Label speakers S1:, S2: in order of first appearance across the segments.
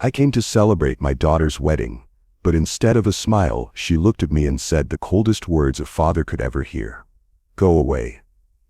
S1: I came to celebrate my daughter's wedding, but instead of a smile, she looked at me and said the coldest words a father could ever hear. Go away.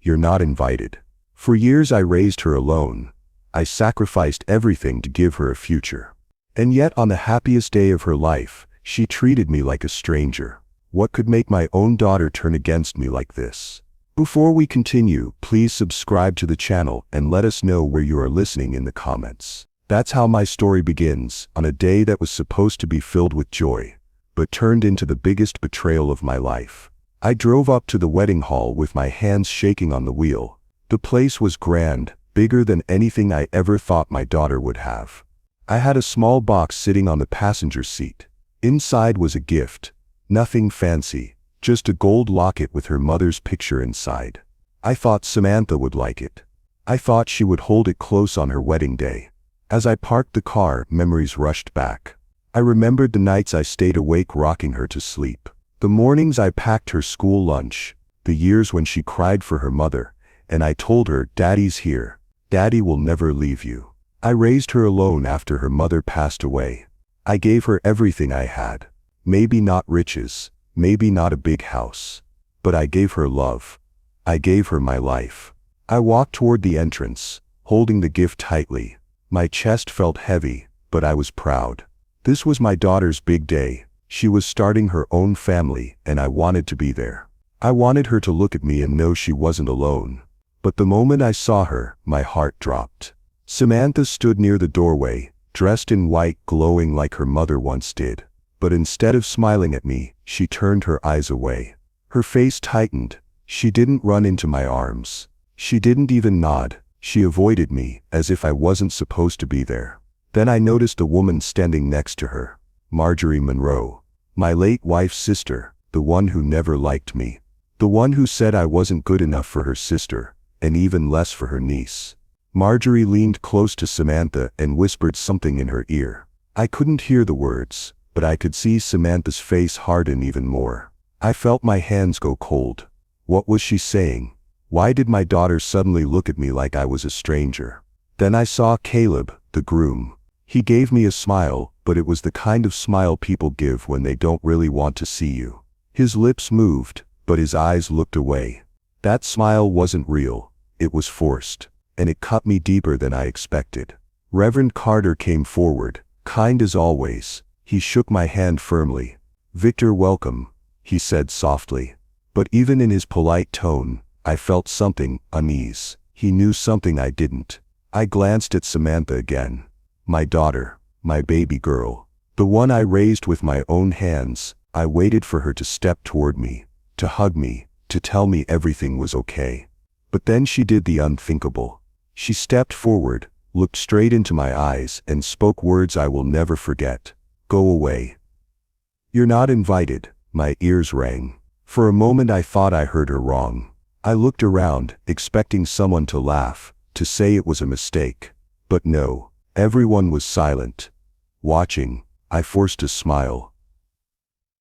S1: You're not invited. For years I raised her alone. I sacrificed everything to give her a future. And yet on the happiest day of her life, she treated me like a stranger. What could make my own daughter turn against me like this? Before we continue, please subscribe to the channel and let us know where you are listening in the comments. That's how my story begins, on a day that was supposed to be filled with joy, but turned into the biggest betrayal of my life. I drove up to the wedding hall with my hands shaking on the wheel. The place was grand, bigger than anything I ever thought my daughter would have. I had a small box sitting on the passenger seat. Inside was a gift. Nothing fancy, just a gold locket with her mother's picture inside. I thought Samantha would like it. I thought she would hold it close on her wedding day. As I parked the car, memories rushed back. I remembered the nights I stayed awake rocking her to sleep. The mornings I packed her school lunch. The years when she cried for her mother, and I told her, "Daddy's here. Daddy will never leave you." I raised her alone after her mother passed away. I gave her everything I had. Maybe not riches, maybe not a big house, but I gave her love. I gave her my life. I walked toward the entrance, holding the gift tightly. My chest felt heavy, but I was proud. This was my daughter's big day. She was starting her own family, and I wanted to be there. I wanted her to look at me and know she wasn't alone. But the moment I saw her, my heart dropped. Samantha stood near the doorway, dressed in white, glowing like her mother once did. But instead of smiling at me, she turned her eyes away. Her face tightened. She didn't run into my arms. She didn't even nod. She avoided me, as if I wasn't supposed to be there. Then I noticed a woman standing next to her. Marjorie Monroe. My late wife's sister, the one who never liked me. The one who said I wasn't good enough for her sister, and even less for her niece. Marjorie leaned close to Samantha and whispered something in her ear. I couldn't hear the words, but I could see Samantha's face harden even more. I felt my hands go cold. What was she saying? Why did my daughter suddenly look at me like I was a stranger? Then I saw Caleb, the groom. He gave me a smile, but it was the kind of smile people give when they don't really want to see you. His lips moved, but his eyes looked away. That smile wasn't real. It was forced, and it cut me deeper than I expected. Reverend Carter came forward, kind as always. He shook my hand firmly. "Victor, welcome," he said softly. But even in his polite tone, I felt something, unease. He knew something I didn't. I glanced at Samantha again. My daughter, my baby girl, the one I raised with my own hands. I waited for her to step toward me, to hug me, to tell me everything was okay. But then she did the unthinkable. She stepped forward, looked straight into my eyes, and spoke words I will never forget. "Go away. You're not invited." My ears rang. For a moment I thought I heard her wrong. I looked around, expecting someone to laugh, to say it was a mistake. But no, everyone was silent. Watching, I forced a smile.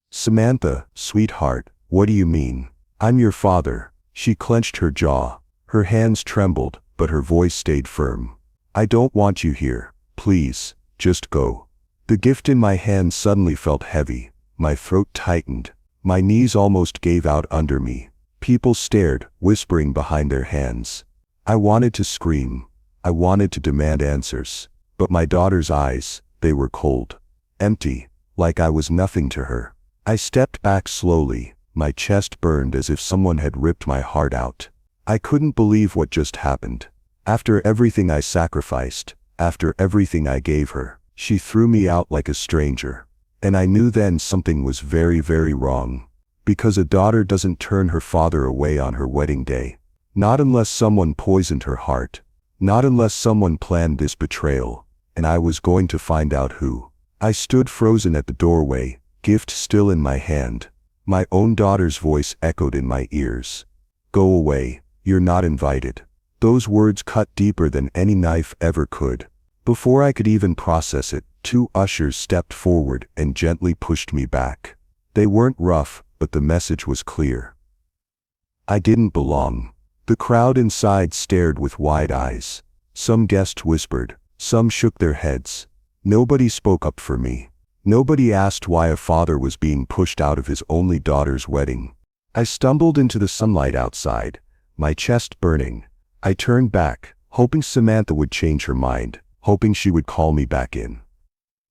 S1: "Samantha, sweetheart, what do you mean? I'm your father." She clenched her jaw. Her hands trembled, but her voice stayed firm. "I don't want you here. Please, just go." The gift in my hand suddenly felt heavy. My throat tightened. My knees almost gave out under me. People stared, whispering behind their hands. I wanted to scream. I wanted to demand answers. But my daughter's eyes, they were cold. Empty, like I was nothing to her. I stepped back slowly. My chest burned as if someone had ripped my heart out. I couldn't believe what just happened. After everything I sacrificed, after everything I gave her, she threw me out like a stranger. And I knew then something was very, very wrong. Because a daughter doesn't turn her father away on her wedding day. Not unless someone poisoned her heart. Not unless someone planned this betrayal. And I was going to find out who. I stood frozen at the doorway, gift still in my hand. My own daughter's voice echoed in my ears. "Go away, you're not invited." Those words cut deeper than any knife ever could. Before I could even process it, 2 ushers stepped forward and gently pushed me back. They weren't rough, but the message was clear. I didn't belong. The crowd inside stared with wide eyes. Some guests whispered, some shook their heads. Nobody spoke up for me. Nobody asked why a father was being pushed out of his only daughter's wedding. I stumbled into the sunlight outside, my chest burning. I turned back, hoping Samantha would change her mind, hoping she would call me back in.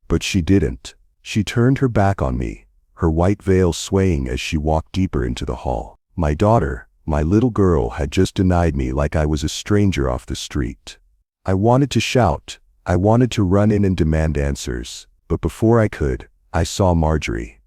S1: But she didn't. She turned her back on me, her white veil swaying as she walked deeper into the hall. My daughter, my little girl, had just denied me like I was a stranger off the street. I wanted to shout. I wanted to run in and demand answers, but before I could, I saw Marjorie.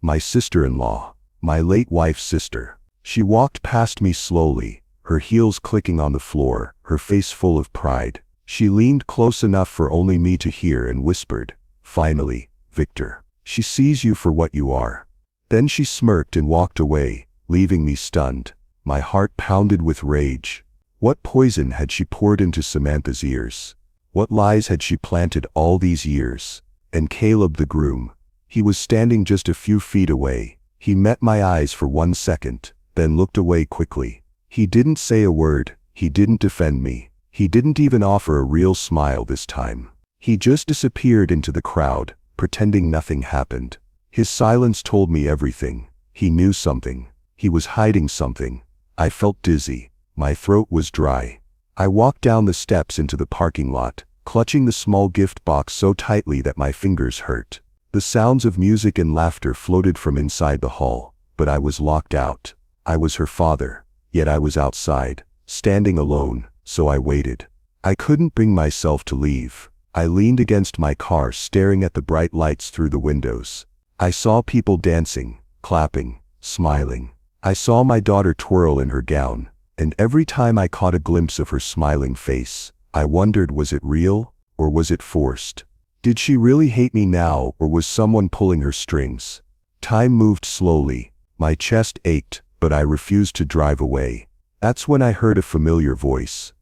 S1: My sister-in-law, my late wife's sister. She walked past me slowly, her heels clicking on the floor, her face full of pride. She leaned close enough for only me to hear and whispered, "Finally, Victor. She sees you for what you are." Then she smirked and walked away, leaving me stunned. My heart pounded with rage. What poison had she poured into Samantha's ears? What lies had she planted all these years? And Caleb the groom. He was standing just a few feet away. He met my eyes for 1 second, then looked away quickly. He didn't say a word. He didn't defend me. He didn't even offer a real smile this time. He just disappeared into the crowd, pretending nothing happened. His silence told me everything. He knew something. He was hiding something. I felt dizzy. My throat was dry. I walked down the steps into the parking lot, clutching the small gift box so tightly that my fingers hurt. The sounds of music and laughter floated from inside the hall, but I was locked out. I was her father, yet I was outside, standing alone, so I waited. I couldn't bring myself to leave. I leaned against my car, staring at the bright lights through the windows. I saw people dancing, clapping, smiling. I saw my daughter twirl in her gown, and every time I caught a glimpse of her smiling face, I wondered, was it real, or was it forced? Did she really hate me now, or was someone pulling her strings? Time moved slowly. My chest ached, but I refused to drive away. That's when I heard a familiar voice.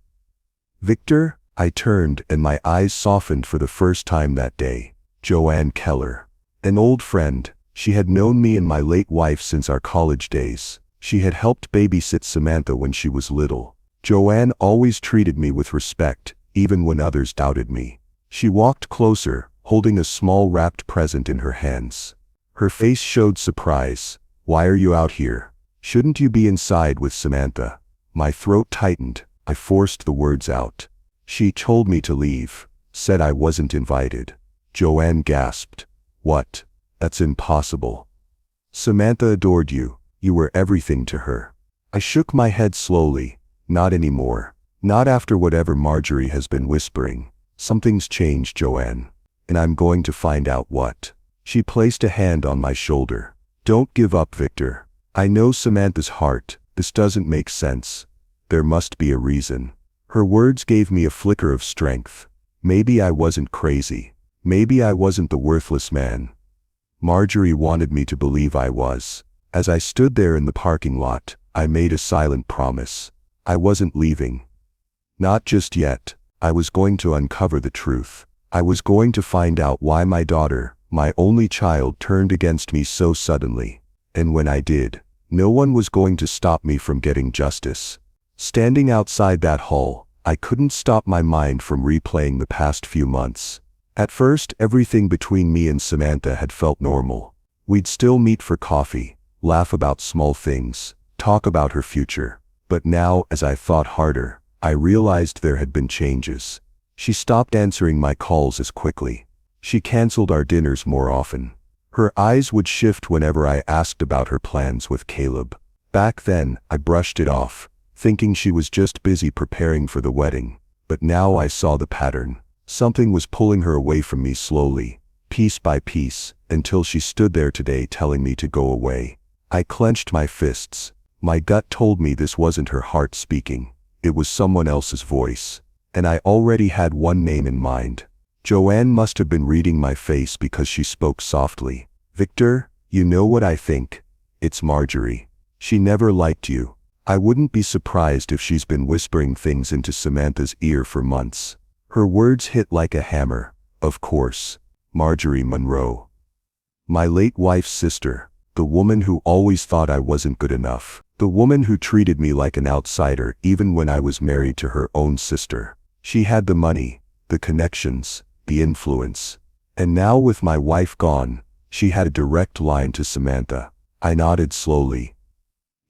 S1: "Victor?" I turned, and my eyes softened for the first time that day. Joanne Keller. An old friend. She had known me and my late wife since our college days. She had helped babysit Samantha when she was little. Joanne always treated me with respect, even when others doubted me. She walked closer, holding a small wrapped present in her hands. Her face showed surprise. "Why are you out here? Shouldn't you be inside with Samantha?" My throat tightened. I forced the words out. "She told me to leave, said I wasn't invited." Joanne gasped. "What? That's impossible. Samantha adored you. You were everything to her." I shook my head slowly. "Not anymore. Not after whatever Marjorie has been whispering. Something's changed, Joanne. And I'm going to find out what." She placed a hand on my shoulder. "Don't give up, Victor. I know Samantha's heart. This doesn't make sense. There must be a reason." Her words gave me a flicker of strength. Maybe I wasn't crazy. Maybe I wasn't the worthless man. Marjorie wanted me to believe I was. As I stood there in the parking lot, I made a silent promise. I wasn't leaving. Not just yet. I was going to uncover the truth. I was going to find out why my daughter, my only child, turned against me so suddenly. And when I did, no one was going to stop me from getting justice. Standing outside that hall, I couldn't stop my mind from replaying the past few months. At first, everything between me and Samantha had felt normal. We'd still meet for coffee, laugh about small things, talk about her future. But now, as I thought harder, I realized there had been changes. She stopped answering my calls as quickly. She canceled our dinners more often. Her eyes would shift whenever I asked about her plans with Caleb. Back then, I brushed it off, thinking she was just busy preparing for the wedding. But now I saw the pattern. Something was pulling her away from me slowly, piece by piece, until she stood there today telling me to go away. I clenched my fists. My gut told me this wasn't her heart speaking. It was someone else's voice. And I already had one name in mind. Joanne must have been reading my face because she spoke softly. "Victor, you know what I think? It's Marjorie. She never liked you. I wouldn't be surprised if she's been whispering things into Samantha's ear for months." Her words hit like a hammer. Of course. Marjorie Monroe. My late wife's sister. The woman who always thought I wasn't good enough. The woman who treated me like an outsider even when I was married to her own sister. She had the money, the connections, the influence. And now with my wife gone, she had a direct line to Samantha. I nodded slowly.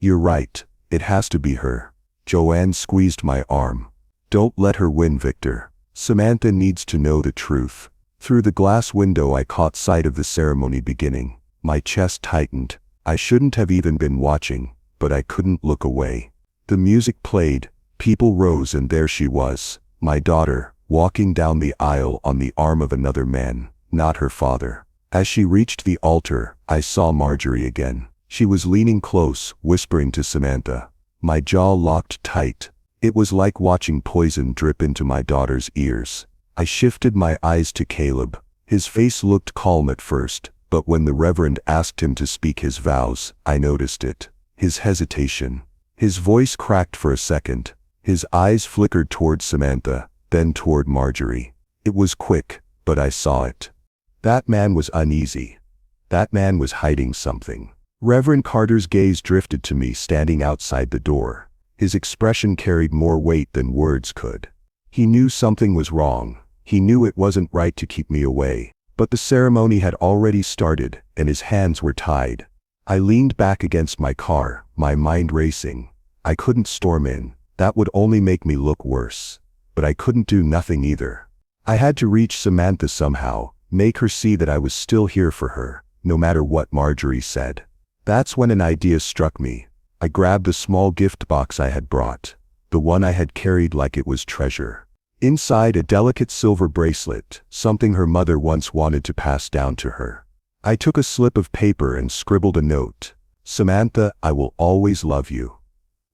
S1: You're right, it has to be her. Joanne squeezed my arm. Don't let her win, Victor. Samantha needs to know the truth. Through the glass window I caught sight of the ceremony beginning. My chest tightened. I shouldn't have even been watching, but I couldn't look away. The music played, people rose, and there she was, my daughter, walking down the aisle on the arm of another man, not her father. As she reached the altar, I saw Marjorie again. She was leaning close, whispering to Samantha. My jaw locked tight. It was like watching poison drip into my daughter's ears. I shifted my eyes to Caleb. His face looked calm at first, but when the Reverend asked him to speak his vows, I noticed it. His hesitation. His voice cracked for a second. His eyes flickered toward Samantha, then toward Marjorie. It was quick, but I saw it. That man was uneasy. That man was hiding something. Reverend Carter's gaze drifted to me standing outside the door. His expression carried more weight than words could. He knew something was wrong. He knew it wasn't right to keep me away. But the ceremony had already started, and his hands were tied. I leaned back against my car, my mind racing. I couldn't storm in. That would only make me look worse. But I couldn't do nothing either. I had to reach Samantha somehow, make her see that I was still here for her, no matter what Marjorie said. That's when an idea struck me. I grabbed the small gift box I had brought, the one I had carried like it was treasure. Inside, a delicate silver bracelet, something her mother once wanted to pass down to her. I took a slip of paper and scribbled a note. Samantha, I will always love you.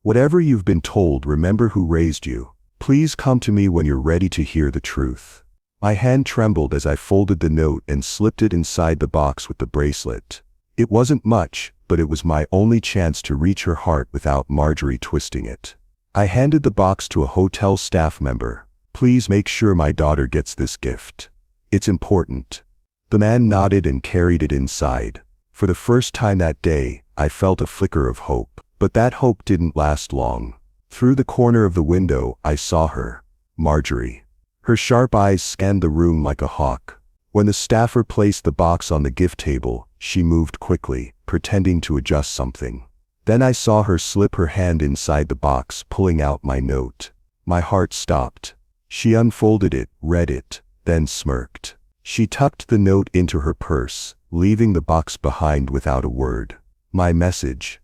S1: Whatever you've been told, remember who raised you. Please come to me when you're ready to hear the truth. My hand trembled as I folded the note and slipped it inside the box with the bracelet. It wasn't much, but it was my only chance to reach her heart without Marjorie twisting it. I handed the box to a hotel staff member. Please make sure my daughter gets this gift. It's important. The man nodded and carried it inside. For the first time that day, I felt a flicker of hope. But that hope didn't last long. Through the corner of the window, I saw her, Marjorie. Her sharp eyes scanned the room like a hawk. When the staffer placed the box on the gift table, she moved quickly, pretending to adjust something. Then I saw her slip her hand inside the box, pulling out my note. My heart stopped. She unfolded it, read it, then smirked. She tucked the note into her purse, leaving the box behind without a word. My message.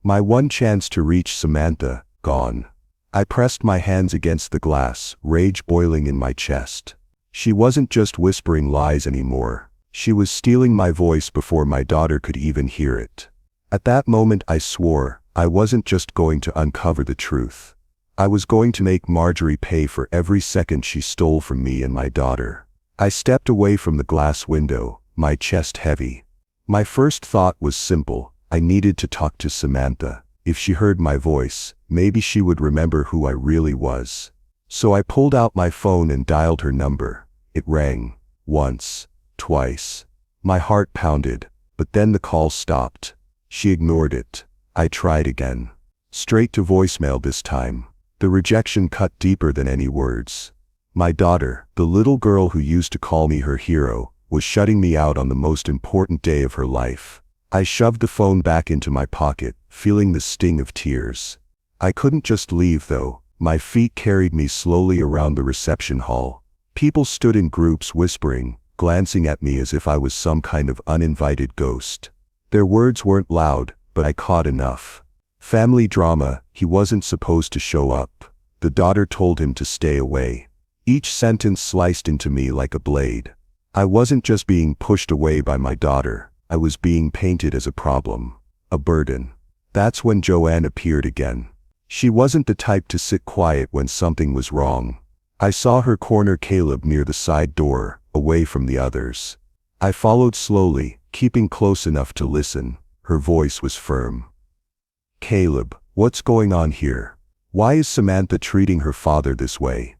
S1: My one chance to reach Samantha, gone. I pressed my hands against the glass, rage boiling in my chest. She wasn't just whispering lies anymore. She was stealing my voice before my daughter could even hear it. At that moment I swore, I wasn't just going to uncover the truth. I was going to make Marjorie pay for every second she stole from me and my daughter. I stepped away from the glass window, my chest heavy. My first thought was simple. I needed to talk to Samantha. If she heard my voice, maybe she would remember who I really was. So I pulled out my phone and dialed her number. It rang. Once. Twice. My heart pounded, but then the call stopped. She ignored it. I tried again. Straight to voicemail this time. The rejection cut deeper than any words. My daughter, the little girl who used to call me her hero, was shutting me out on the most important day of her life. I shoved the phone back into my pocket, feeling the sting of tears. I couldn't just leave though. My feet carried me slowly around the reception hall. People stood in groups whispering, glancing at me as if I was some kind of uninvited ghost. Their words weren't loud, but I caught enough. Family drama, he wasn't supposed to show up. The daughter told him to stay away. Each sentence sliced into me like a blade. I wasn't just being pushed away by my daughter. I was being painted as a problem. A burden. That's when Joanne appeared again. She wasn't the type to sit quiet when something was wrong. I saw her corner Caleb near the side door, away from the others. I followed slowly, keeping close enough to listen. Her voice was firm. Caleb, what's going on here? Why is Samantha treating her father this way?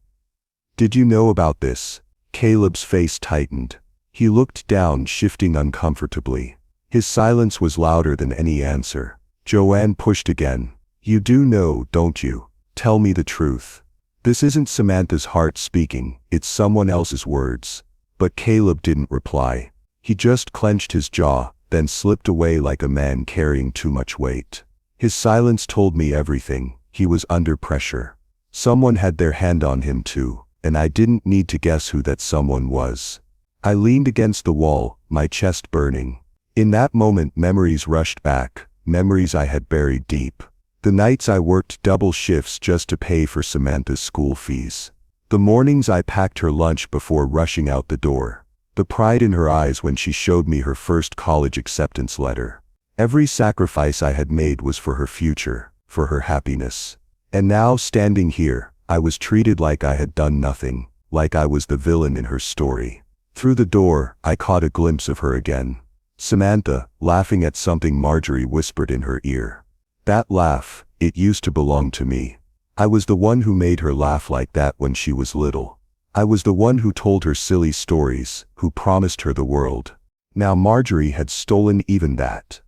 S1: Did you know about this? Caleb's face tightened. He looked down, shifting uncomfortably. His silence was louder than any answer. Joanne pushed again. You do know, don't you? Tell me the truth. This isn't Samantha's heart speaking, it's someone else's words. But Caleb didn't reply. He just clenched his jaw, then slipped away like a man carrying too much weight. His silence told me everything. He was under pressure. Someone had their hand on him too, and I didn't need to guess who that someone was. I leaned against the wall, my chest burning. In that moment memories rushed back, memories I had buried deep. The nights I worked double shifts just to pay for Samantha's school fees. The mornings I packed her lunch before rushing out the door. The pride in her eyes when she showed me her first college acceptance letter. Every sacrifice I had made was for her future, for her happiness. And now, standing here, I was treated like I had done nothing, like I was the villain in her story. Through the door, I caught a glimpse of her again. Samantha, laughing at something Marjorie whispered in her ear. That laugh, it used to belong to me. I was the one who made her laugh like that when she was little. I was the one who told her silly stories, who promised her the world. Now Marjorie had stolen even that.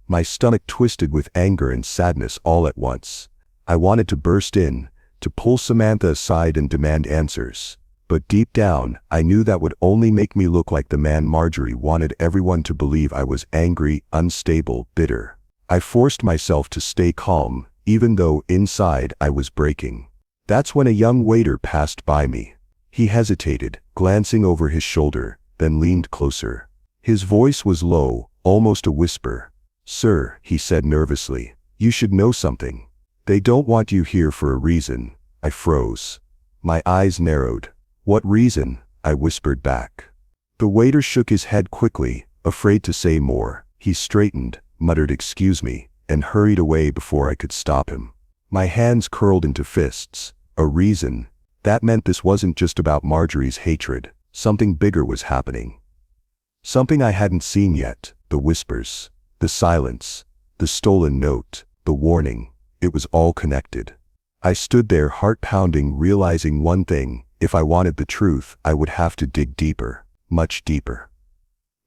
S1: My stomach twisted with anger and sadness all at once. I wanted to burst in, to pull Samantha aside and demand answers. But deep down, I knew that would only make me look like the man Marjorie wanted everyone to believe I was: angry, unstable, bitter. I forced myself to stay calm, even though inside I was breaking. That's when a young waiter passed by me. He hesitated, glancing over his shoulder, then leaned closer. His voice was low, almost a whisper. "Sir," he said nervously, "you should know something. They don't want you here for a reason." I froze. My eyes narrowed. "What reason?" I whispered back. The waiter shook his head quickly, afraid to say more. He straightened, muttered "excuse me," and hurried away before I could stop him. My hands curled into fists. A reason? That meant this wasn't just about Marjorie's hatred. Something bigger was happening. Something I hadn't seen yet. The whispers, the silence, the stolen note, the warning. It was all connected. I stood there, heart pounding, realizing one thing: if I wanted the truth, I would have to dig deeper, much deeper.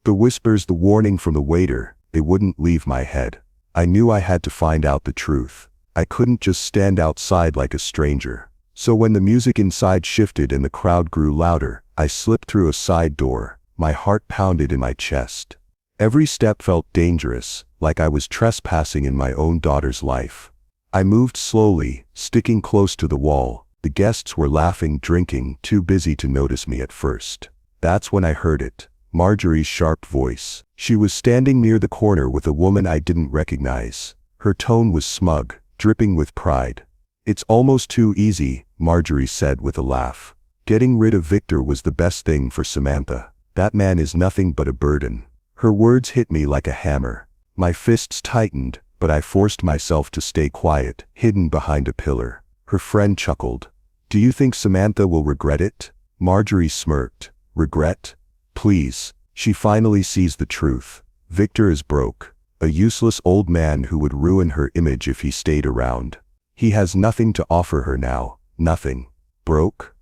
S1: The whispers, the warning from the waiter, they wouldn't leave my head. I knew I had to find out the truth. I couldn't just stand outside like a stranger. So when the music inside shifted and the crowd grew louder, I slipped through a side door. My heart pounded in my chest. Every step felt dangerous, like I was trespassing in my own daughter's life. I moved slowly, sticking close to the wall. The guests were laughing, drinking, too busy to notice me at first. That's when I heard it. Marjorie's sharp voice. She was standing near the corner with a woman I didn't recognize. Her tone was smug, dripping with pride. "It's almost too easy," Marjorie said with a laugh. "Getting rid of Victor was the best thing for Samantha. That man is nothing but a burden." Her words hit me like a hammer. My fists tightened, but I forced myself to stay quiet, hidden behind a pillar. Her friend chuckled. "Do you think Samantha will regret it?" Marjorie smirked. "Regret? Please." She finally sees the truth. Victor is broke. A useless old man who would ruin her image if he stayed around. He has nothing to offer her now. Nothing. Broke?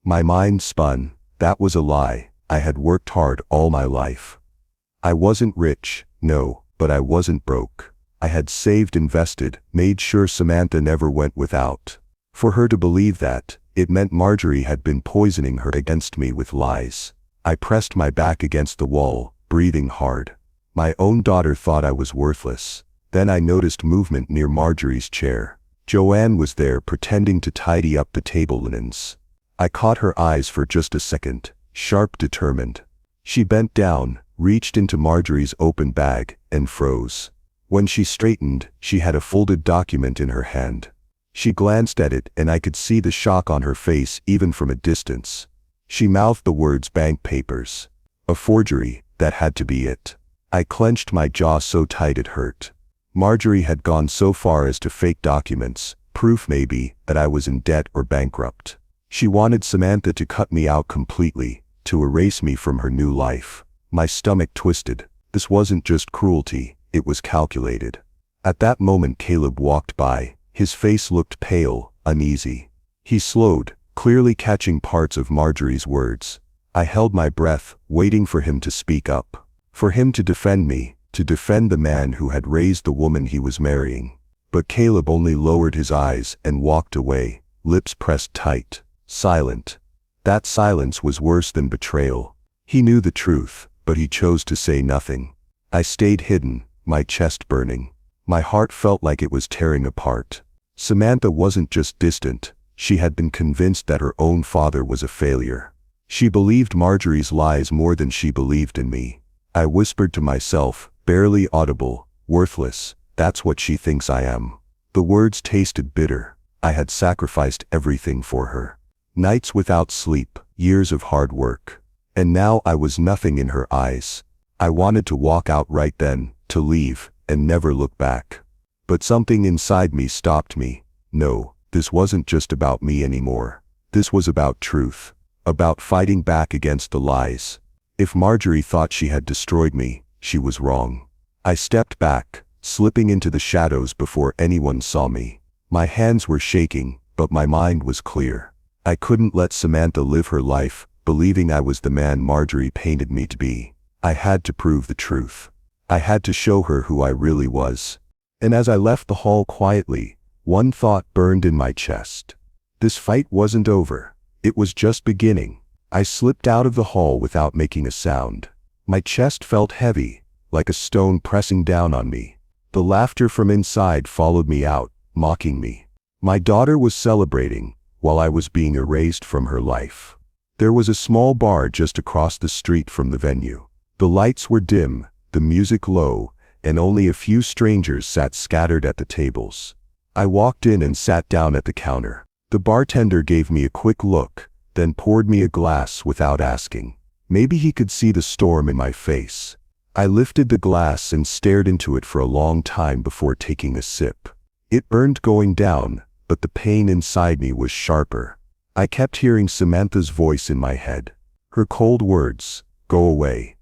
S1: My mind spun. That was a lie. I had worked hard all my life. I wasn't rich, no, but I wasn't broke. I had saved, invested, made sure Samantha never went without. For her to believe that, it meant Marjorie had been poisoning her against me with lies. I pressed my back against the wall, breathing hard. My own daughter thought I was worthless. Then I noticed movement near Marjorie's chair. Joanne was there, pretending to tidy up the table linens. I caught her eyes for just a second, sharp, determined. She bent down, reached into Marjorie's open bag, and froze. When she straightened, she had a folded document in her hand. She glanced at it, and I could see the shock on her face even from a distance. She mouthed the words "bank papers." A forgery, that had to be it. I clenched my jaw so tight it hurt. Marjorie had gone so far as to fake documents, proof maybe, that I was in debt or bankrupt. She wanted Samantha to cut me out completely, to erase me from her new life. My stomach twisted. This wasn't just cruelty, it was calculated. At that moment Caleb walked by. His face looked pale, uneasy. He slowed, clearly catching parts of Marjorie's words. I held my breath, waiting for him to speak up. For him to defend me, to defend the man who had raised the woman he was marrying. But Caleb only lowered his eyes and walked away, lips pressed tight, silent. That silence was worse than betrayal. He knew the truth, but he chose to say nothing. I stayed hidden, my chest burning. My heart felt like it was tearing apart. Samantha wasn't just distant, she had been convinced that her own father was a failure. She believed Marjorie's lies more than she believed in me. I whispered to myself, barely audible, worthless, that's what she thinks I am. The words tasted bitter. I had sacrificed everything for her. Nights without sleep, years of hard work. And now I was nothing in her eyes. I wanted to walk out right then, to leave, and never look back. But something inside me stopped me. No, this wasn't just about me anymore. This was about truth. About fighting back against the lies. If Marjorie thought she had destroyed me, she was wrong. I stepped back, slipping into the shadows before anyone saw me. My hands were shaking, but my mind was clear. I couldn't let Samantha live her life, believing I was the man Marjorie painted me to be. I had to prove the truth. I had to show her who I really was. And as I left the hall quietly, one thought burned in my chest. This fight wasn't over. It was just beginning. I slipped out of the hall without making a sound. My chest felt heavy, like a stone pressing down on me. The laughter from inside followed me out, mocking me. My daughter was celebrating, while I was being erased from her life. There was a small bar just across the street from the venue. The lights were dim, the music low, and only a few strangers sat scattered at the tables. I walked in and sat down at the counter. The bartender gave me a quick look, then poured me a glass without asking. Maybe he could see the storm in my face. I lifted the glass and stared into it for a long time before taking a sip. It burned going down, but the pain inside me was sharper. I kept hearing Samantha's voice in my head. Her cold words, "Go away.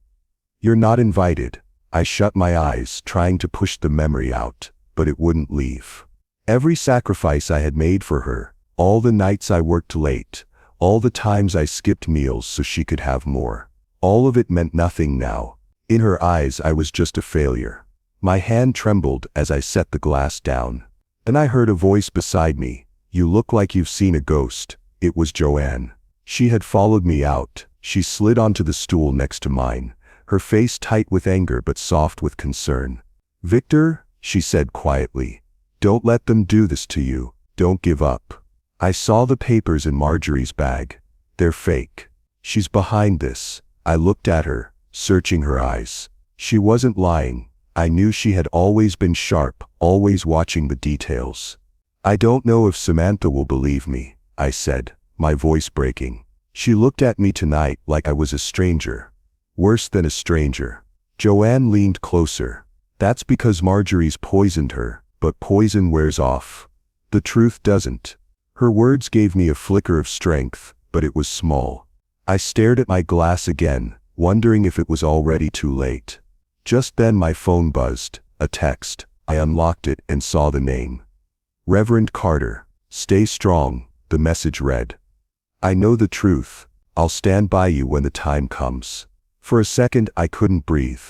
S1: You're not invited." I shut my eyes, trying to push the memory out, but it wouldn't leave. Every sacrifice I had made for her, all the nights I worked late, all the times I skipped meals so she could have more, all of it meant nothing now. In her eyes I was just a failure. My hand trembled as I set the glass down. Then I heard a voice beside me. "You look like you've seen a ghost." It was Joanne. She had followed me out. She slid onto the stool next to mine, her face tight with anger but soft with concern. "Victor," she said quietly, "don't let them do this to you. Don't give up." I saw the papers in Marjorie's bag. "They're fake. She's behind this." I looked at her, searching her eyes. She wasn't lying. I knew she had always been sharp, always watching the details. "I don't know if Samantha will believe me," I said, my voice breaking. She looked at me tonight like I was a stranger. Worse than a stranger. Joanne leaned closer. "That's because Marjorie's poisoned her, but poison wears off. The truth doesn't." Her words gave me a flicker of strength, but it was small. I stared at my glass again, wondering if it was already too late. Just then my phone buzzed, a text. I unlocked it and saw the name. "Reverend Carter, stay strong," the message read. "I know the truth. I'll stand by you when the time comes." For a second I couldn't breathe.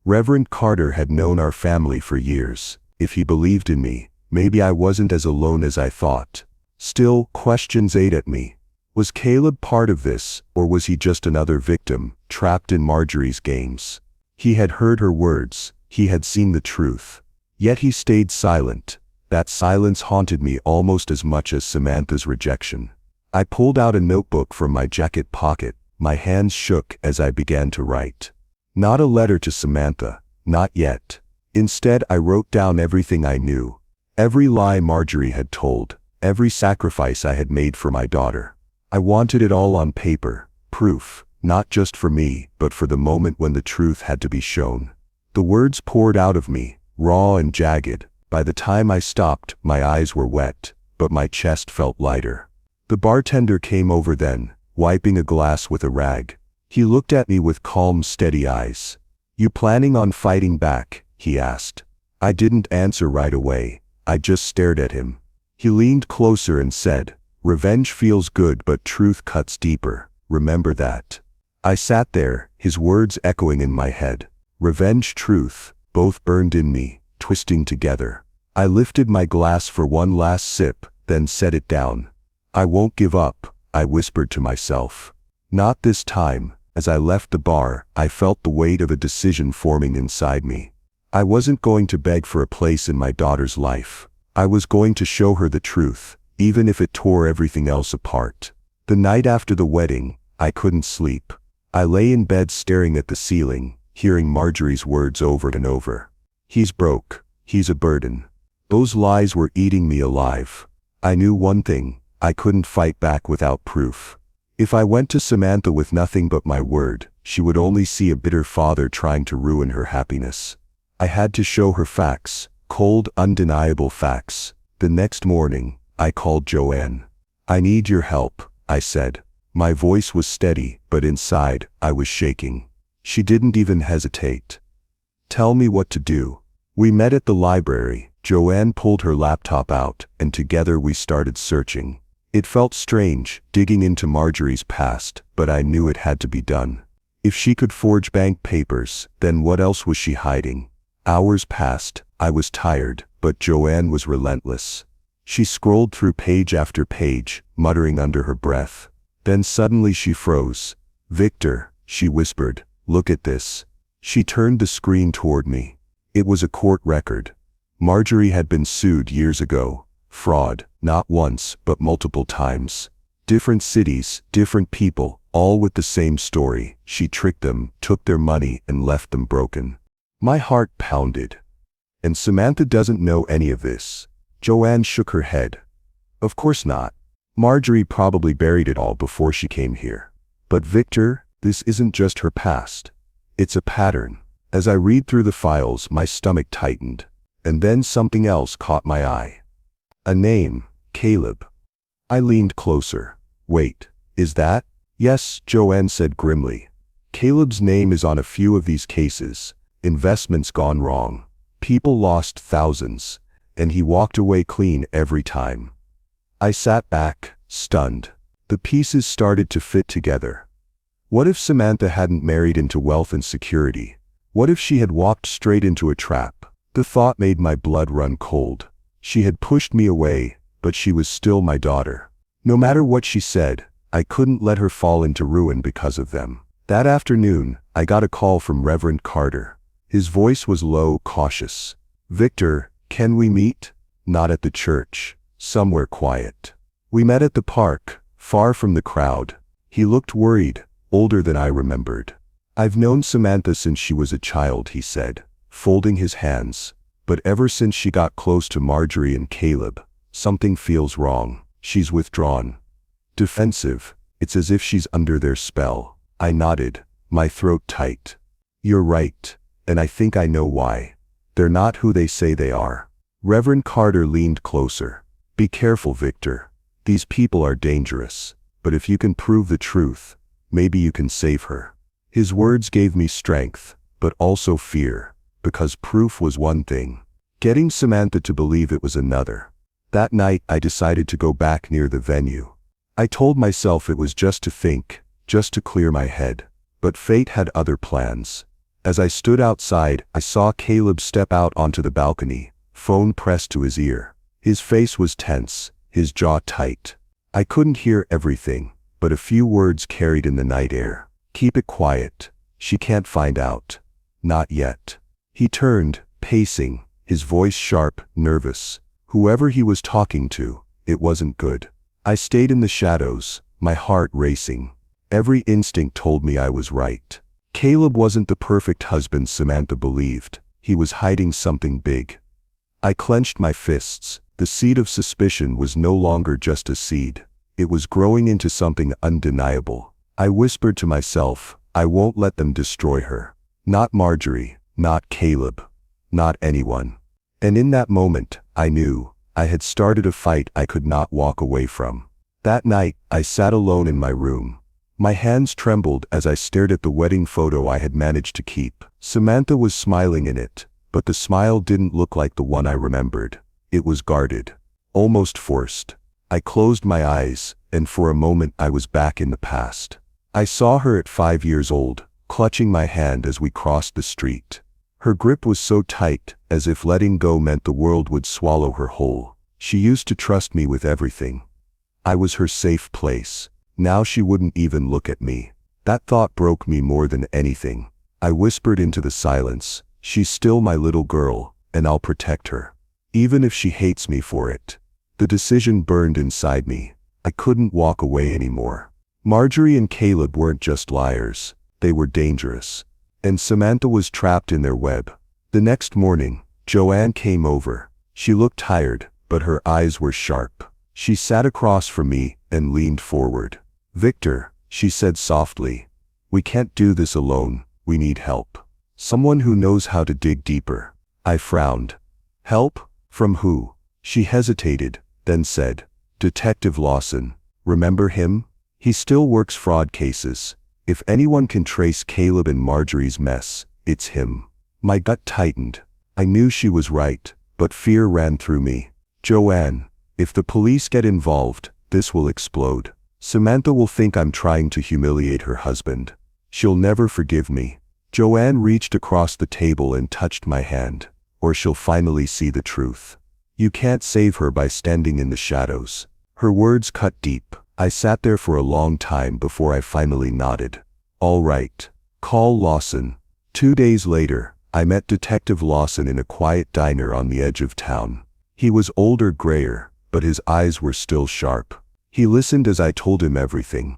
S1: Reverend Carter had known our family for years. If he believed in me, maybe I wasn't as alone as I thought. Still, questions ate at me. Was Caleb part of this, or was he just another victim, trapped in Marjorie's games? He had heard her words, he had seen the truth. Yet he stayed silent. That silence haunted me almost as much as Samantha's rejection. I pulled out a notebook from my jacket pocket. My hands shook as I began to write. Not a letter to Samantha, not yet. Instead, I wrote down everything I knew. Every lie Marjorie had told, every sacrifice I had made for my daughter. I wanted it all on paper, proof, not just for me, but for the moment when the truth had to be shown. The words poured out of me, raw and jagged. By the time I stopped, my eyes were wet, but my chest felt lighter. The bartender came over then, wiping a glass with a rag. He looked at me with calm, steady eyes. "You planning on fighting back?" he asked. I didn't answer right away. I just stared at him. He leaned closer and said, "Revenge feels good, but truth cuts deeper. Remember that." I sat there, his words echoing in my head. Revenge, truth, both burned in me, twisting together. I lifted my glass for one last sip, then set it down. "I won't give up," I whispered to myself. "Not this time." As I left the bar, I felt the weight of a decision forming inside me. I wasn't going to beg for a place in my daughter's life. I was going to show her the truth, even if it tore everything else apart. The night after the wedding, I couldn't sleep. I lay in bed staring at the ceiling, hearing Marjorie's words over and over. He's broke. He's a burden. Those lies were eating me alive. I knew one thing: I couldn't fight back without proof. If I went to Samantha with nothing but my word, she would only see a bitter father trying to ruin her happiness. I had to show her facts, cold, undeniable facts. The next morning, I called Joanne. "I need your help," I said. My voice was steady, but inside, I was shaking. She didn't even hesitate. "Tell me what to do." We met at the library. Joanne pulled her laptop out, and together we started searching. It felt strange, digging into Marjorie's past, but I knew it had to be done. If she could forge bank papers, then what else was she hiding? Hours passed. I was tired, but Joanne was relentless. She scrolled through page after page, muttering under her breath. Then suddenly she froze. "Victor," she whispered, "look at this." She turned the screen toward me. It was a court record. Marjorie had been sued years ago. Fraud, not once, but multiple times. Different cities, different people, all with the same story. She tricked them, took their money, and left them broken. My heart pounded. "And Samantha doesn't know any of this?" Joanne shook her head. "Of course not. Marjorie probably buried it all before she came here. But Victor, this isn't just her past. It's a pattern." As I read through the files, my stomach tightened. And then something else caught my eye. A name: Caleb. I leaned closer. "Wait, is that?" "Yes," Joanne said grimly. "Caleb's name is on a few of these cases. Investments gone wrong. People lost thousands. And he walked away clean every time." I sat back, stunned. The pieces started to fit together. What if Samantha hadn't married into wealth and security? What if she had walked straight into a trap? The thought made my blood run cold. She had pushed me away, but she was still my daughter. No matter what she said, I couldn't let her fall into ruin because of them. That afternoon, I got a call from Reverend Carter. His voice was low, cautious. "Victor, can we meet?" "Not at the church. Somewhere quiet." We met at the park, far from the crowd. He looked worried, older than I remembered. "I've known Samantha since she was a child," he said, folding his hands. "But ever since she got close to Marjorie and Caleb, something feels wrong. She's withdrawn. Defensive. It's as if she's under their spell." I nodded, my throat tight. "You're right, and I think I know why. They're not who they say they are." Reverend Carter leaned closer. "Be careful, Victor. These people are dangerous. But if you can prove the truth, maybe you can save her." His words gave me strength, but also fear, because proof was one thing. Getting Samantha to believe it was another. That night, I decided to go back near the venue. I told myself it was just to think, just to clear my head. But fate had other plans. As I stood outside, I saw Caleb step out onto the balcony, phone pressed to his ear. His face was tense, his jaw tight. I couldn't hear everything, but a few words carried in the night air. "Keep it quiet. She can't find out. Not yet." He turned, pacing, his voice sharp, nervous. Whoever he was talking to, it wasn't good. I stayed in the shadows, my heart racing. Every instinct told me I was right. Caleb wasn't the perfect husband Samantha believed. He was hiding something big. I clenched my fists. The seed of suspicion was no longer just a seed. It was growing into something undeniable. I whispered to myself, I won't let them destroy her. Not Marjorie, not Caleb, not anyone. And in that moment, I knew I had started a fight I could not walk away from. That night, I sat alone in my room. My hands trembled as I stared at the wedding photo I had managed to keep. Samantha was smiling in it, but the smile didn't look like the one I remembered. It was guarded, almost forced. I closed my eyes, and for a moment I was back in the past. I saw her at 5 years old, clutching my hand as we crossed the street. Her grip was so tight, as if letting go meant the world would swallow her whole. She used to trust me with everything. I was her safe place. Now she wouldn't even look at me. That thought broke me more than anything. I whispered into the silence, "She's still my little girl, and I'll protect her. Even if she hates me for it." The decision burned inside me. I couldn't walk away anymore. Marjorie and Caleb weren't just liars. They were dangerous. And Samantha was trapped in their web. The next morning, Joanne came over. She looked tired, but her eyes were sharp. She sat across from me and leaned forward. "Victor," she said softly, "we can't do this alone. We need help. Someone who knows how to dig deeper." I frowned. "Help? From who?" She hesitated, then said, "Detective Lawson. Remember him? He still works fraud cases. If anyone can trace Caleb and Marjorie's mess, it's him." My gut tightened. I knew she was right, but fear ran through me. "Joanne, if the police get involved, this will explode. Samantha will think I'm trying to humiliate her husband. She'll never forgive me." Joanne reached across the table and touched my hand. "Or she'll finally see the truth. You can't save her by standing in the shadows." Her words cut deep. I sat there for a long time before I finally nodded. "All right. Call Lawson." 2 days later, I met Detective Lawson in a quiet diner on the edge of town. He was older, grayer, but his eyes were still sharp. He listened as I told him everything.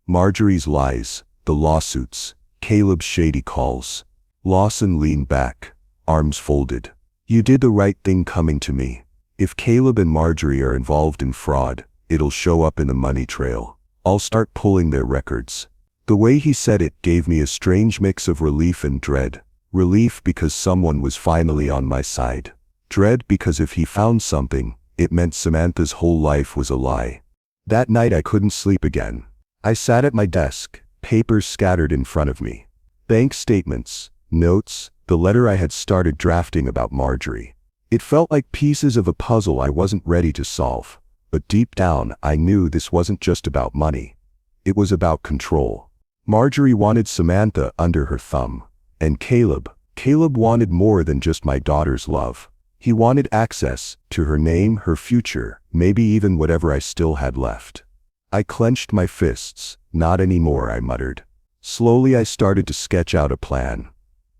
S1: Marjorie's lies, the lawsuits, Caleb's shady calls. Lawson leaned back, arms folded. "You did the right thing coming to me. If Caleb and Marjorie are involved in fraud, it'll show up in the money trail. I'll start pulling their records." The way he said it gave me a strange mix of relief and dread. Relief because someone was finally on my side. Dread because if he found something, it meant Samantha's whole life was a lie. That night I couldn't sleep again. I sat at my desk, papers scattered in front of me. Bank statements, notes, the letter I had started drafting about Marjorie. It felt like pieces of a puzzle I wasn't ready to solve. But deep down, I knew this wasn't just about money. It was about control. Marjorie wanted Samantha under her thumb. And Caleb wanted more than just my daughter's love. He wanted access to her name, her future, maybe even whatever I still had left. I clenched my fists. "Not anymore," I muttered. Slowly I started to sketch out a plan.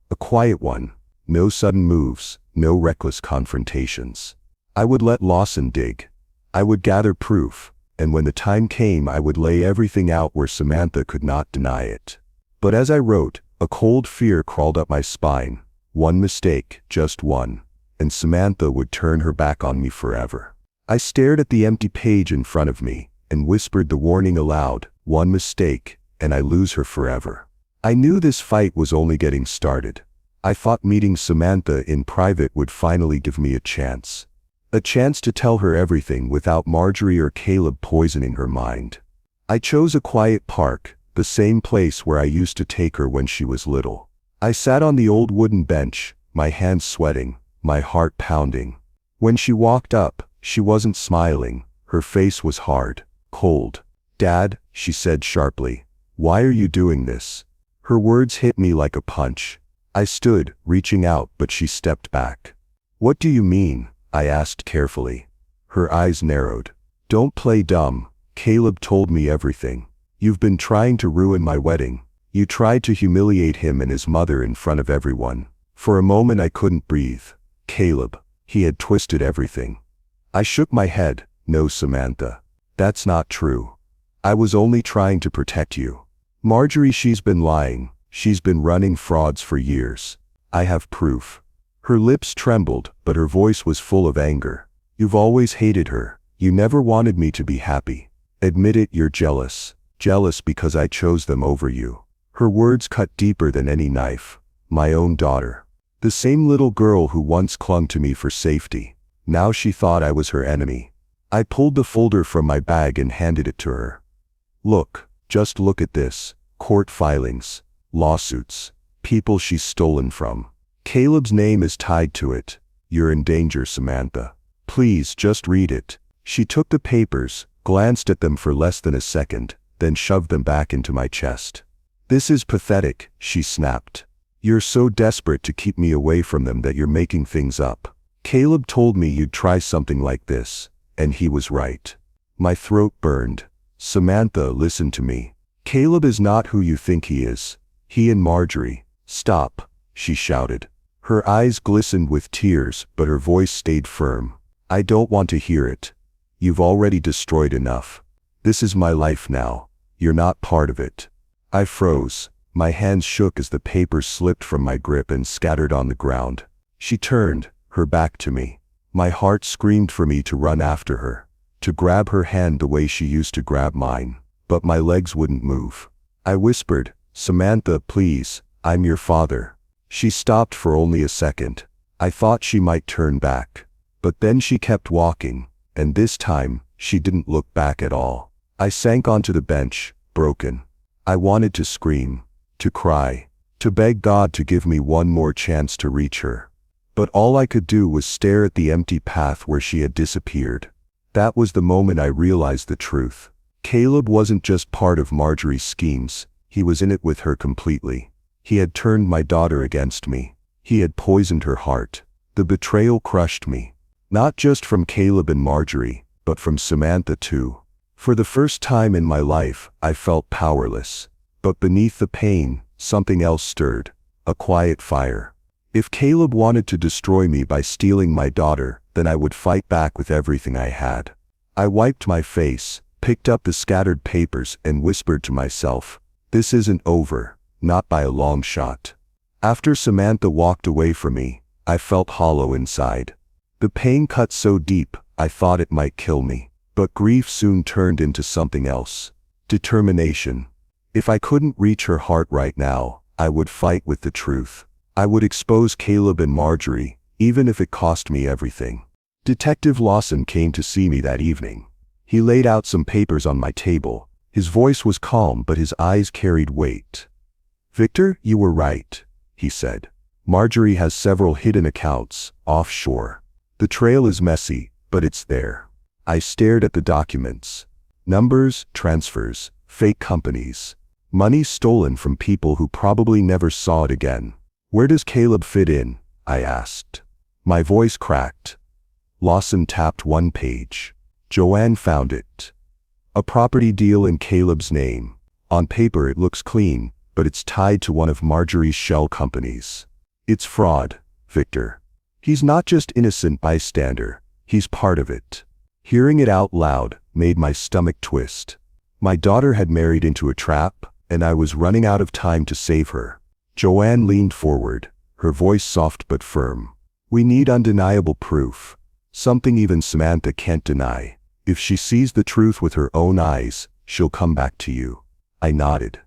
S1: A quiet one. No sudden moves, no reckless confrontations. I would let Lawson dig. I would gather proof, and when the time came I would lay everything out where Samantha could not deny it. But as I wrote, a cold fear crawled up my spine. One mistake, just one, and Samantha would turn her back on me forever. I stared at the empty page in front of me, and whispered the warning aloud, "One mistake, and I lose her forever." I knew this fight was only getting started. I thought meeting Samantha in private would finally give me a chance. A chance to tell her everything without Marjorie or Caleb poisoning her mind. I chose a quiet park, the same place where I used to take her when she was little. I sat on the old wooden bench, my hands sweating, my heart pounding. When she walked up, she wasn't smiling. Her face was hard, cold. "Dad," she said sharply, "why are you doing this?" Her words hit me like a punch. I stood, reaching out, but she stepped back. "What do you mean?" I asked carefully. Her eyes narrowed. "Don't play dumb. Caleb told me everything. You've been trying to ruin my wedding. You tried to humiliate him and his mother in front of everyone." For a moment I couldn't breathe. Caleb. He had twisted everything. I shook my head. "No, Samantha. That's not true. I was only trying to protect you. Marjorie, she's been lying. She's been running frauds for years. I have proof." Her lips trembled, but her voice was full of anger. "You've always hated her. You never wanted me to be happy. Admit it, you're jealous. Jealous because I chose them over you." Her words cut deeper than any knife. My own daughter. The same little girl who once clung to me for safety. Now she thought I was her enemy. I pulled the folder from my bag and handed it to her. "Look, just look at this. Court filings, lawsuits, people she's stolen from. Caleb's name is tied to it. You're in danger, Samantha. Please just read it." She took the papers, glanced at them for less than a second, then shoved them back into my chest. "This is pathetic," she snapped. "You're so desperate to keep me away from them that you're making things up. Caleb told me you'd try something like this, and he was right." My throat burned. "Samantha, listen to me. Caleb is not who you think he is. He and Marjorie. Stop, she shouted. Her eyes glistened with tears, but her voice stayed firm. I don't want to hear it. You've already destroyed enough. This is my life now. You're not part of it. I froze. My hands shook as the papers slipped from my grip and scattered on the ground. She turned, her back to me. My heart screamed for me to run after her, to grab her hand the way she used to grab mine, but my legs wouldn't move. I whispered, Samantha, please, I'm your father. She stopped for only a second. I thought she might turn back. But then she kept walking, and this time, she didn't look back at all. I sank onto the bench, broken. I wanted to scream, to cry, to beg God to give me one more chance to reach her. But all I could do was stare at the empty path where she had disappeared. That was the moment I realized the truth. Caleb wasn't just part of Marjorie's schemes, he was in it with her completely. He had turned my daughter against me. He had poisoned her heart. The betrayal crushed me. Not just from Caleb and Marjorie, but from Samantha too. For the first time in my life, I felt powerless. But beneath the pain, something else stirred. A quiet fire. If Caleb wanted to destroy me by stealing my daughter, then I would fight back with everything I had. I wiped my face, picked up the scattered papers, and whispered to myself, this isn't over, not by a long shot. After Samantha walked away from me, I felt hollow inside. The pain cut so deep, I thought it might kill me. But grief soon turned into something else. Determination. If I couldn't reach her heart right now, I would fight with the truth. I would expose Caleb and Marjorie, even if it cost me everything. Detective Lawson came to see me that evening. He laid out some papers on my table. His voice was calm, but his eyes carried weight. Victor, you were right, he said. Marjorie has several hidden accounts, offshore. The trail is messy, but it's there. I stared at the documents. Numbers, transfers, fake companies. Money stolen from people who probably never saw it again. Where does Caleb fit in? I asked. My voice cracked. Lawson tapped one page. Joanne found it. A property deal in Caleb's name. On paper it looks clean, but it's tied to one of Marjorie's shell companies. It's fraud, Victor. He's not just innocent bystander, he's part of it. Hearing it out loud made my stomach twist. My daughter had married into a trap, and I was running out of time to save her. Joanne leaned forward, her voice soft but firm. We need undeniable proof. Something even Samantha can't deny. If she sees the truth with her own eyes, she'll come back to you. I nodded.